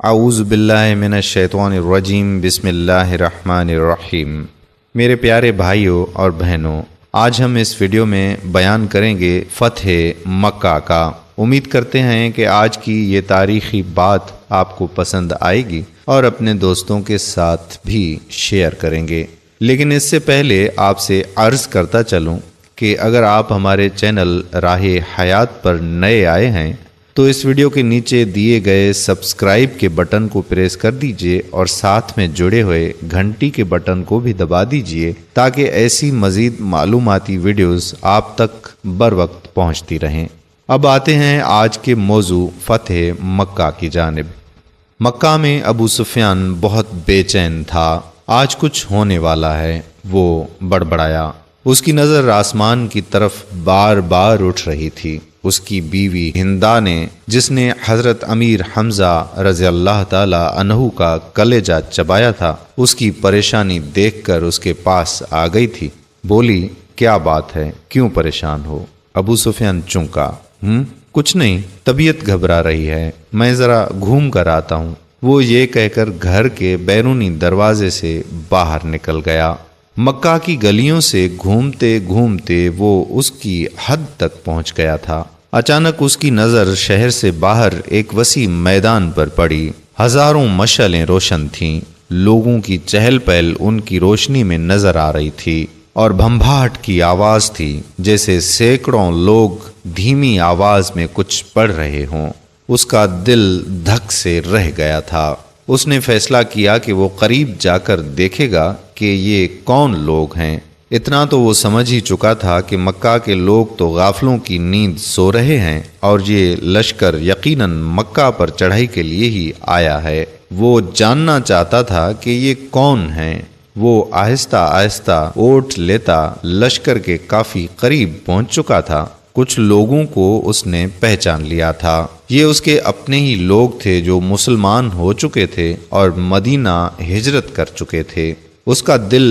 اعوذ باللہ من الشیطان الرجیم بسم اللہ الرحمن الرحیم۔ میرے پیارے بھائیوں اور بہنوں، آج ہم اس ویڈیو میں بیان کریں گے فتح مکہ کا۔ امید کرتے ہیں کہ آج کی یہ تاریخی بات آپ کو پسند آئے گی اور اپنے دوستوں کے ساتھ بھی شیئر کریں گے۔ لیکن اس سے پہلے آپ سے عرض کرتا چلوں کہ اگر آپ ہمارے چینل راہ حیات پر نئے آئے ہیں تو اس ویڈیو کے نیچے دیے گئے سبسکرائب کے بٹن کو پریس کر دیجئے اور ساتھ میں جڑے ہوئے گھنٹی کے بٹن کو بھی دبا دیجئے تاکہ ایسی مزید معلوماتی ویڈیوز آپ تک بر وقت پہنچتی رہیں۔ اب آتے ہیں آج کے موضوع فتح مکہ کی جانب۔ مکہ میں ابو سفیان بہت بے چین تھا، آج کچھ ہونے والا ہے، وہ بڑبڑایا۔ اس کی نظر آسمان کی طرف بار بار اٹھ رہی تھی۔ اس کی بیوی ہندا نے، جس نے حضرت امیر حمزہ رضی اللہ تعالی عنہ کا کلیجہ چبایا تھا، اس کی پریشانی دیکھ کر اس کے پاس آ گئی تھی۔ بولی، کیا بات ہے، کیوں پریشان ہو؟ ابو سفیان چونکا، کچھ نہیں، طبیعت گھبرا رہی ہے، میں ذرا گھوم کر آتا ہوں۔ وہ یہ کہہ کر گھر کے بیرونی دروازے سے باہر نکل گیا۔ مکہ کی گلیوں سے گھومتے گھومتے وہ اس کی حد تک پہنچ گیا تھا۔ اچانک اس کی نظر شہر سے باہر ایک وسیع میدان پر پڑی۔ ہزاروں مشعلیں روشن تھیں، لوگوں کی چہل پہل ان کی روشنی میں نظر آ رہی تھی، اور بھمبھاہٹ کی آواز تھی جیسے سینکڑوں لوگ دھیمی آواز میں کچھ پڑھ رہے ہوں۔ اس کا دل دھک سے رہ گیا تھا۔ اس نے فیصلہ کیا کہ وہ قریب جا کر دیکھے گا کہ یہ کون لوگ ہیں۔ اتنا تو وہ سمجھ ہی چکا تھا کہ مکہ کے لوگ تو غافلوں کی نیند سو رہے ہیں اور یہ لشکر یقیناً مکہ پر چڑھائی کے لیے ہی آیا ہے۔ وہ جاننا چاہتا تھا کہ یہ کون ہیں۔ وہ آہستہ آہستہ اوٹ لیتا لشکر کے کافی قریب پہنچ چکا تھا۔ کچھ لوگوں کو اس نے پہچان لیا تھا۔ یہ اس کے اپنے ہی لوگ تھے جو مسلمان ہو چکے تھے اور مدینہ ہجرت کر چکے تھے۔ اس کا دل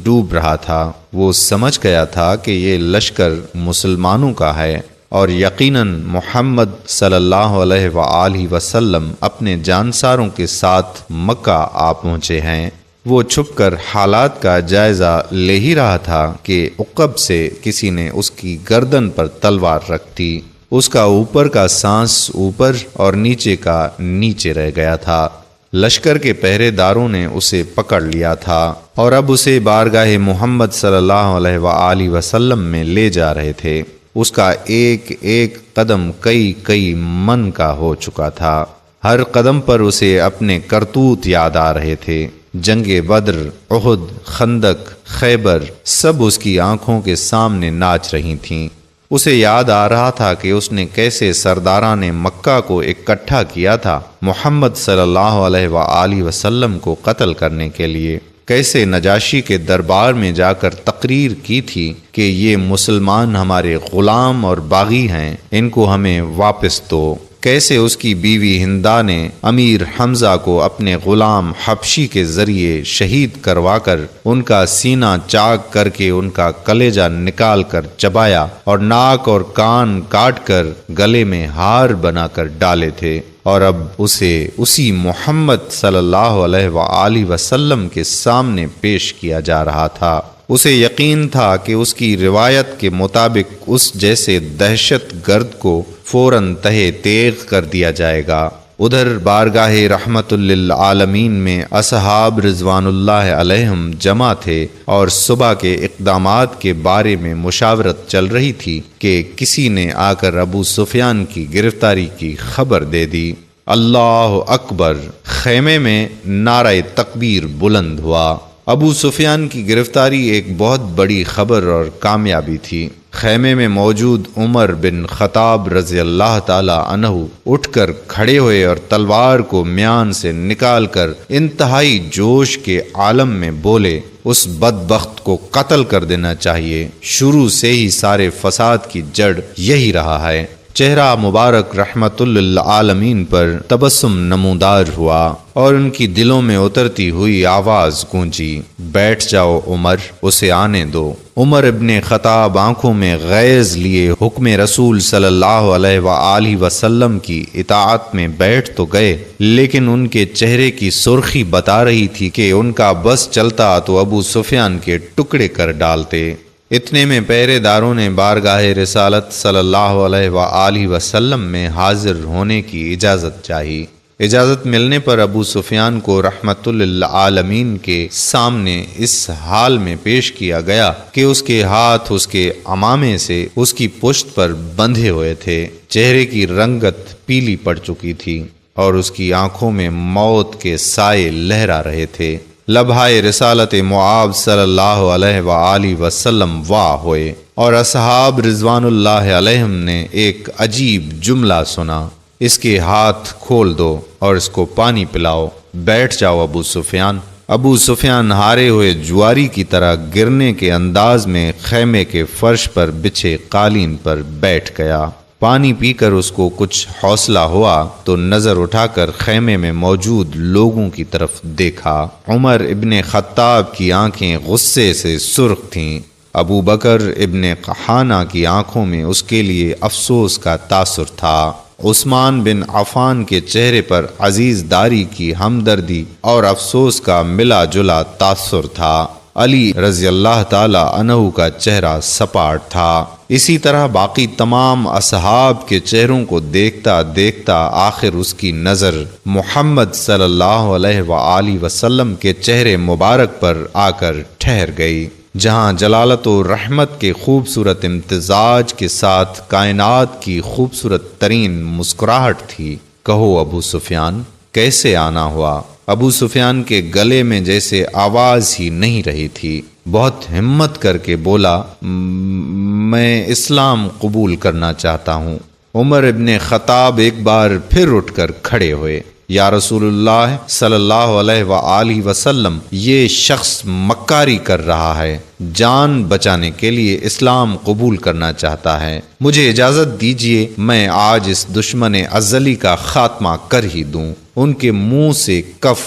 ڈوب رہا تھا۔ وہ سمجھ گیا تھا کہ یہ لشکر مسلمانوں کا ہے اور یقیناً محمد صلی اللہ علیہ وآلہ وسلم اپنے جانساروں کے ساتھ مکہ آ پہنچے ہیں۔ وہ چھپ کر حالات کا جائزہ لے ہی رہا تھا کہ عقب سے کسی نے اس کی گردن پر تلوار رکھ دی۔ اس کا اوپر کا سانس اوپر اور نیچے کا نیچے رہ گیا تھا۔ لشکر کے پہرے داروں نے اسے پکڑ لیا تھا اور اب اسے بارگاہ محمد صلی اللہ علیہ وآلہ وسلم میں لے جا رہے تھے۔ اس کا ایک ایک قدم کئی من کا ہو چکا تھا۔ ہر قدم پر اسے اپنے کرتوت یاد آ رہے تھے۔ جنگ بدر، احد، خندق، خیبر سب اس کی آنکھوں کے سامنے ناچ رہی تھیں۔ اسے یاد آ رہا تھا کہ اس نے کیسے سرداران مکہ کو اکٹھا کیا تھا محمد صلی اللہ علیہ وآلہ وسلم کو قتل کرنے کے لیے، کیسے نجاشی کے دربار میں جا کر تقریر کی تھی کہ یہ مسلمان ہمارے غلام اور باغی ہیں، ان کو ہمیں واپس دو۔ کیسے اس کی بیوی ہندا نے امیر حمزہ کو اپنے غلام حبشی کے ذریعے شہید کروا کر ان کا سینہ چاک کر کے ان کا کلیجہ نکال کر چبایا اور ناک اور کان کاٹ کر گلے میں ہار بنا کر ڈالے تھے، اور اب اسے اسی محمد صلی اللہ علیہ وآلہ وسلم کے سامنے پیش کیا جا رہا تھا۔ اسے یقین تھا کہ اس کی روایت کے مطابق اس جیسے دہشت گرد کو فوراً تہہ تیغ کر دیا جائے گا۔ ادھر بارگاہ رحمت للعالمین میں اصحاب رضوان اللہ علیہم جمع تھے اور صبح کے اقدامات کے بارے میں مشاورت چل رہی تھی کہ کسی نے آ کر ابو سفیان کی گرفتاری کی خبر دے دی۔ اللہ اکبر! خیمے میں نعرہ تکبیر بلند ہوا۔ ابو سفیان کی گرفتاری ایک بہت بڑی خبر اور کامیابی تھی۔ خیمے میں موجود عمر بن خطاب رضی اللہ تعالی عنہ اٹھ کر کھڑے ہوئے اور تلوار کو میان سے نکال کر انتہائی جوش کے عالم میں بولے، اس بدبخت کو قتل کر دینا چاہیے، شروع سے ہی سارے فساد کی جڑ یہی رہا ہے۔ چہرہ مبارک رحمت للعالمین پر تبسم نمودار ہوا اور ان کی دلوں میں اترتی ہوئی آواز گونجی، بیٹھ جاؤ عمر، اسے آنے دو۔ عمر ابن خطاب آنکھوں میں غیظ لیے حکم رسول صلی اللہ علیہ وآلہ وسلم کی اطاعت میں بیٹھ تو گئے، لیکن ان کے چہرے کی سرخی بتا رہی تھی کہ ان کا بس چلتا تو ابو سفیان کے ٹکڑے کر ڈالتے۔ اتنے میں پہرے داروں نے بارگاہ رسالت صلی اللہ علیہ وآلہ وسلم میں حاضر ہونے کی اجازت چاہی۔ اجازت ملنے پر ابو سفیان کو رحمت للعالمین کے سامنے اس حال میں پیش کیا گیا کہ اس کے ہاتھ اس کے عمامے سے اس کی پشت پر بندھے ہوئے تھے، چہرے کی رنگت پیلی پڑ چکی تھی اور اس کی آنکھوں میں موت کے سائے لہرا رہے تھے۔ لبھائے رسالت معاذ صلی اللہ علیہ وآلہ وسلم واہ ہوئے اور اصحاب رضوان اللہ علیہم نے ایک عجیب جملہ سنا، اس کے ہاتھ کھول دو اور اس کو پانی پلاؤ، بیٹھ جاؤ ابو سفیان۔ ابو سفیان ہارے ہوئے جواری کی طرح گرنے کے انداز میں خیمے کے فرش پر بچھے قالین پر بیٹھ گیا۔ پانی پی کر اس کو کچھ حوصلہ ہوا تو نظر اٹھا کر خیمے میں موجود لوگوں کی طرف دیکھا۔ عمر ابن خطاب کی آنکھیں غصے سے سرخ تھیں، ابو بکر ابن قحانہ کی آنکھوں میں اس کے لیے افسوس کا تاثر تھا، عثمان بن عفان کے چہرے پر عزیز داری کی ہمدردی اور افسوس کا ملا جلا تاثر تھا، علی رضی اللہ تعالی عنہ کا چہرہ سپاٹ تھا۔ اسی طرح باقی تمام اصحاب کے چہروں کو دیکھتا دیکھتا آخر اس کی نظر محمد صلی اللہ علیہ وآلہ وسلم کے چہرے مبارک پر آ کر ٹھہر گئی، جہاں جلالت و رحمت کے خوبصورت امتزاج کے ساتھ کائنات کی خوبصورت ترین مسکراہٹ تھی۔ کہو ابو سفیان، کیسے آنا ہوا؟ ابو سفیان کے گلے میں جیسے آواز ہی نہیں رہی تھی، بہت ہمت کر کے بولا، میں اسلام قبول کرنا چاہتا ہوں۔ عمر ابن خطاب ایک بار پھر اٹھ کر کھڑے ہوئے، یا رسول اللہ صلی اللہ علیہ وآلہ وسلم، یہ شخص مکاری کر رہا ہے، جان بچانے کے لیے اسلام قبول کرنا چاہتا ہے، مجھے اجازت دیجیے میں آج اس دشمن ازلی کا خاتمہ کر ہی دوں۔ ان کے منہ سے کف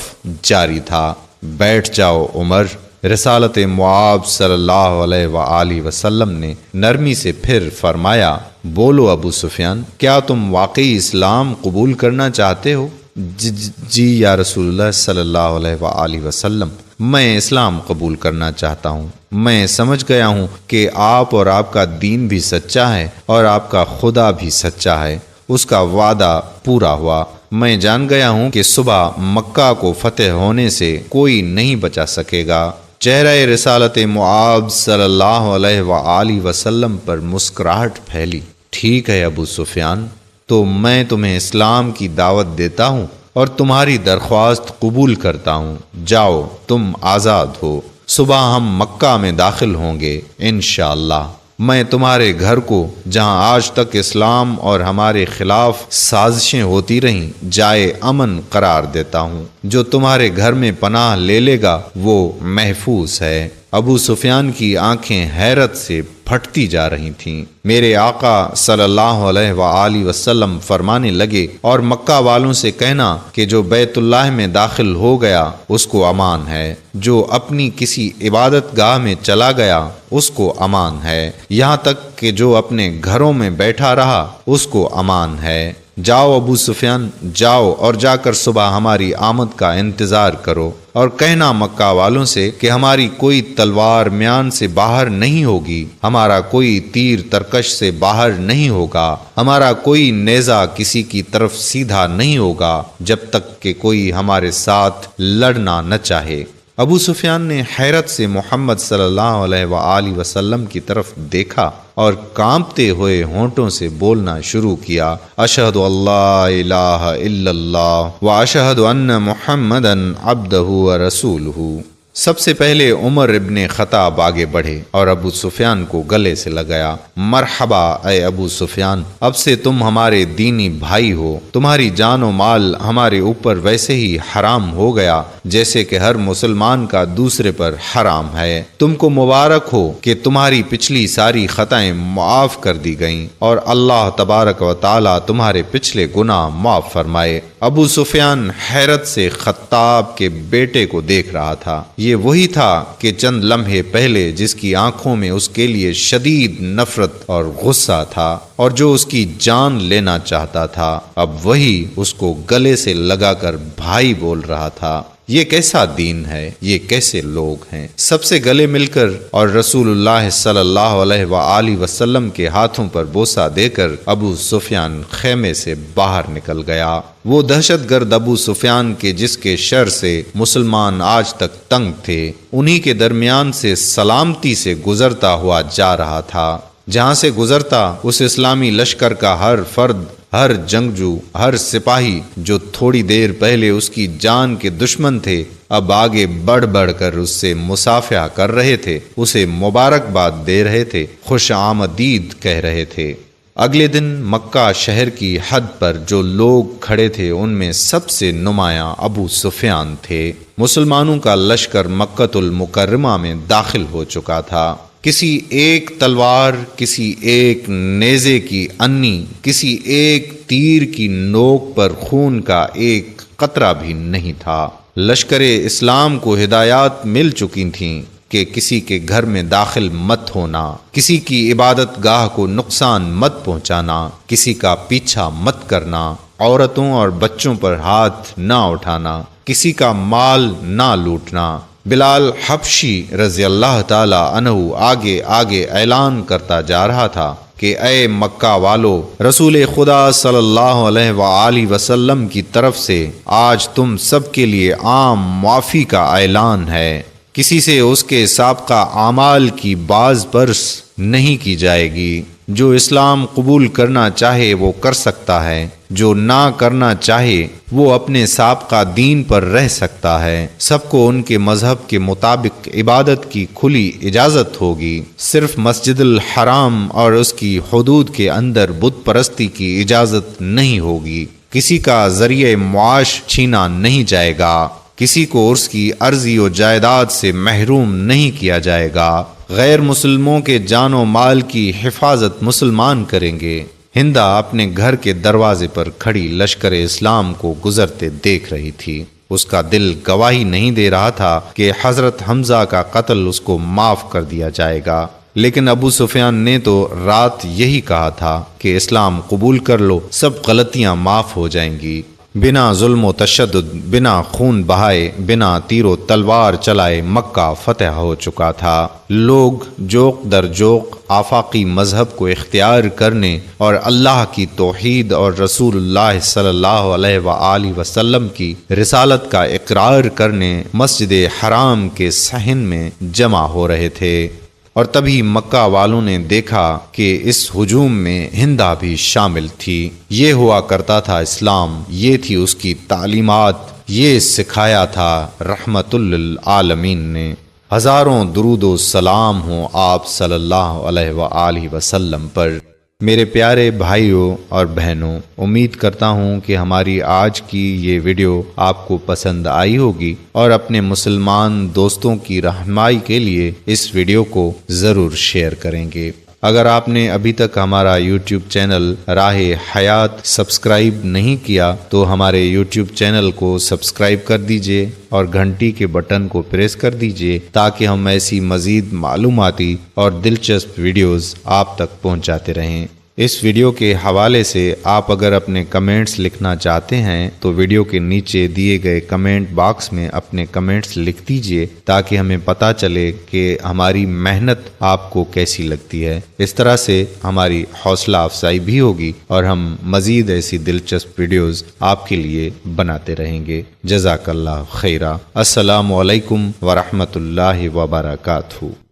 جاری تھا۔ بیٹھ جاؤ عمر۔ رسالت معاذ صلی اللہ علیہ وآلہ وسلم نے نرمی سے پھر فرمایا، بولو ابو سفیان، کیا تم واقعی اسلام قبول کرنا چاہتے ہو؟ جی یا رسول اللہ صلی اللہ علیہ وآلہ وسلم، میں اسلام قبول کرنا چاہتا ہوں۔ میں سمجھ گیا ہوں کہ آپ اور آپ کا دین بھی سچا ہے اور آپ کا خدا بھی سچا ہے، اس کا وعدہ پورا ہوا۔ میں جان گیا ہوں کہ صبح مکہ کو فتح ہونے سے کوئی نہیں بچا سکے گا۔ چہرہ رسالت معاذ صلی اللہ علیہ وآلہ وسلم پر مسکراہٹ پھیلی۔ ٹھیک ہے ابو سفیان، تو میں تمہیں اسلام کی دعوت دیتا ہوں اور تمہاری درخواست قبول کرتا ہوں، جاؤ تم آزاد ہو۔ صبح ہم مکہ میں داخل ہوں گے انشاءاللہ۔ میں تمہارے گھر کو، جہاں آج تک اسلام اور ہمارے خلاف سازشیں ہوتی رہیں، جائے امن قرار دیتا ہوں۔ جو تمہارے گھر میں پناہ لے لے گا وہ محفوظ ہے۔ ابو سفیان کی آنکھیں حیرت سے پھٹتی جا رہی تھیں۔ میرے آقا صلی اللہ علیہ وآلہ وسلم فرمانے لگے، اور مکہ والوں سے کہنا کہ جو بیت اللہ میں داخل ہو گیا اس کو امان ہے، جو اپنی کسی عبادت گاہ میں چلا گیا اس کو امان ہے، یہاں تک کہ جو اپنے گھروں میں بیٹھا رہا اس کو امان ہے۔ جاؤ ابو سفیان، جاؤ اور جا کر صبح ہماری آمد کا انتظار کرو، اور کہنا مکہ والوں سے کہ ہماری کوئی تلوار میان سے باہر نہیں ہوگی، ہمارا کوئی تیر ترکش سے باہر نہیں ہوگا، ہمارا کوئی نیزہ کسی کی طرف سیدھا نہیں ہوگا جب تک کہ کوئی ہمارے ساتھ لڑنا نہ چاہے۔ ابو سفیان نے حیرت سے محمد صلی اللہ علیہ وآلہ وسلم کی طرف دیکھا اور کانپتے ہوئے ہونٹوں سے بولنا شروع کیا، اشہد اللہ الہ الا اللہ و اشہد ان محمدً عبدہ و رسولہ۔ سب سے پہلے عمر ابن خطاب آگے بڑھے اور ابو سفیان کو گلے سے لگایا۔ مرحبا اے ابو سفیان، اب سے تم ہمارے دینی بھائی ہو، تمہاری جان و مال ہمارے اوپر ویسے ہی حرام ہو گیا جیسے کہ ہر مسلمان کا دوسرے پر حرام ہے۔ تم کو مبارک ہو کہ تمہاری پچھلی ساری خطائیں معاف کر دی گئیں اور اللہ تبارک و تعالی تمہارے پچھلے گناہ معاف فرمائے۔ ابو سفیان حیرت سے خطاب کے بیٹے کو دیکھ رہا تھا۔ یہ وہی تھا کہ چند لمحے پہلے جس کی آنکھوں میں اس کے لیے شدید نفرت اور غصہ تھا اور جو اس کی جان لینا چاہتا تھا، اب وہی اس کو گلے سے لگا کر بھائی بول رہا تھا۔ یہ کیسا دین ہے، یہ کیسے لوگ ہیں۔ سب سے گلے مل کر اور رسول اللہ صلی اللہ علیہ وآلہ وسلم کے ہاتھوں پر بوسہ دے کر ابو سفیان خیمے سے باہر نکل گیا۔ وہ دہشت گرد ابو سفیان کے جس کے شر سے مسلمان آج تک تنگ تھے، انہی کے درمیان سے سلامتی سے گزرتا ہوا جا رہا تھا۔ جہاں سے گزرتا اس اسلامی لشکر کا ہر فرد، ہر جنگجو، ہر سپاہی جو تھوڑی دیر پہلے اس کی جان کے دشمن تھے، اب آگے بڑھ بڑھ کر اس سے مصافحہ کر رہے تھے، اسے مبارکباد دے رہے تھے، خوش آمدید کہہ رہے تھے۔ اگلے دن مکہ شہر کی حد پر جو لوگ کھڑے تھے ان میں سب سے نمایاں ابو سفیان تھے۔ مسلمانوں کا لشکر مکۃ المکرمہ میں داخل ہو چکا تھا۔ کسی ایک تلوار، کسی ایک نیزے کی انی، کسی ایک تیر کی نوک پر خون کا ایک قطرہ بھی نہیں تھا۔ لشکر اسلام کو ہدایات مل چکی تھیں کہ کسی کے گھر میں داخل مت ہونا، کسی کی عبادت گاہ کو نقصان مت پہنچانا، کسی کا پیچھا مت کرنا، عورتوں اور بچوں پر ہاتھ نہ اٹھانا، کسی کا مال نہ لوٹنا۔ بلال حبشی رضی اللہ تعالی عنہ آگے آگے اعلان کرتا جا رہا تھا کہ اے مکہ والو، رسول خدا صلی اللہ علیہ وآلہ وسلم کی طرف سے آج تم سب کے لیے عام معافی کا اعلان ہے۔ کسی سے اس کے سابقہ اعمال کی باز پرس نہیں کی جائے گی۔ جو اسلام قبول کرنا چاہے وہ کر سکتا ہے، جو نہ کرنا چاہے وہ اپنے سابقہ دین پر رہ سکتا ہے۔ سب کو ان کے مذہب کے مطابق عبادت کی کھلی اجازت ہوگی۔ صرف مسجد الحرام اور اس کی حدود کے اندر بت پرستی کی اجازت نہیں ہوگی۔ کسی کا ذریعہ معاش چھینا نہیں جائے گا، کسی کو اس کی ارضی و جائیداد سے محروم نہیں کیا جائے گا۔ غیر مسلموں کے جان و مال کی حفاظت مسلمان کریں گے۔ ہندا اپنے گھر کے دروازے پر کھڑی لشکر اسلام کو گزرتے دیکھ رہی تھی۔ اس کا دل گواہی نہیں دے رہا تھا کہ حضرت حمزہ کا قتل اس کو معاف کر دیا جائے گا، لیکن ابو سفیان نے تو رات یہی کہا تھا کہ اسلام قبول کر لو، سب غلطیاں معاف ہو جائیں گی۔ بنا ظلم و تشدد، بنا خون بہائے، بنا تیر و تلوار چلائے مکہ فتح ہو چکا تھا۔ لوگ جوق در جوق آفاقی مذہب کو اختیار کرنے اور اللہ کی توحید اور رسول اللہ صلی اللہ علیہ وآلہ وسلم کی رسالت کا اقرار کرنے مسجد حرام کے صحن میں جمع ہو رہے تھے، اور تبھی مکہ والوں نے دیکھا کہ اس ہجوم میں ہندا بھی شامل تھی۔ یہ ہوا کرتا تھا اسلام، یہ تھی اس کی تعلیمات، یہ سکھایا تھا رحمت للعالمین نے۔ ہزاروں درود و سلام ہوں آپ صلی اللہ علیہ وآلہ وسلم پر۔ میرے پیارے بھائیوں اور بہنوں، امید کرتا ہوں کہ ہماری آج کی یہ ویڈیو آپ کو پسند آئی ہوگی اور اپنے مسلمان دوستوں کی رہنمائی کے لیے اس ویڈیو کو ضرور شیئر کریں گے۔ اگر آپ نے ابھی تک ہمارا یوٹیوب چینل راہ حیات سبسکرائب نہیں کیا تو ہمارے یوٹیوب چینل کو سبسکرائب کر دیجئے اور گھنٹی کے بٹن کو پریس کر دیجئے تاکہ ہم ایسی مزید معلوماتی اور دلچسپ ویڈیوز آپ تک پہنچاتے رہیں۔ اس ویڈیو کے حوالے سے آپ اگر اپنے کمنٹس لکھنا چاہتے ہیں تو ویڈیو کے نیچے دیے گئے کمنٹ باکس میں اپنے کمنٹس لکھ دیجئے تاکہ ہمیں پتہ چلے کہ ہماری محنت آپ کو کیسی لگتی ہے۔ اس طرح سے ہماری حوصلہ افزائی بھی ہوگی اور ہم مزید ایسی دلچسپ ویڈیوز آپ کے لیے بناتے رہیں گے۔ جزاک اللہ خیرہ۔ السلام علیکم ورحمۃ اللہ وبرکاتہ۔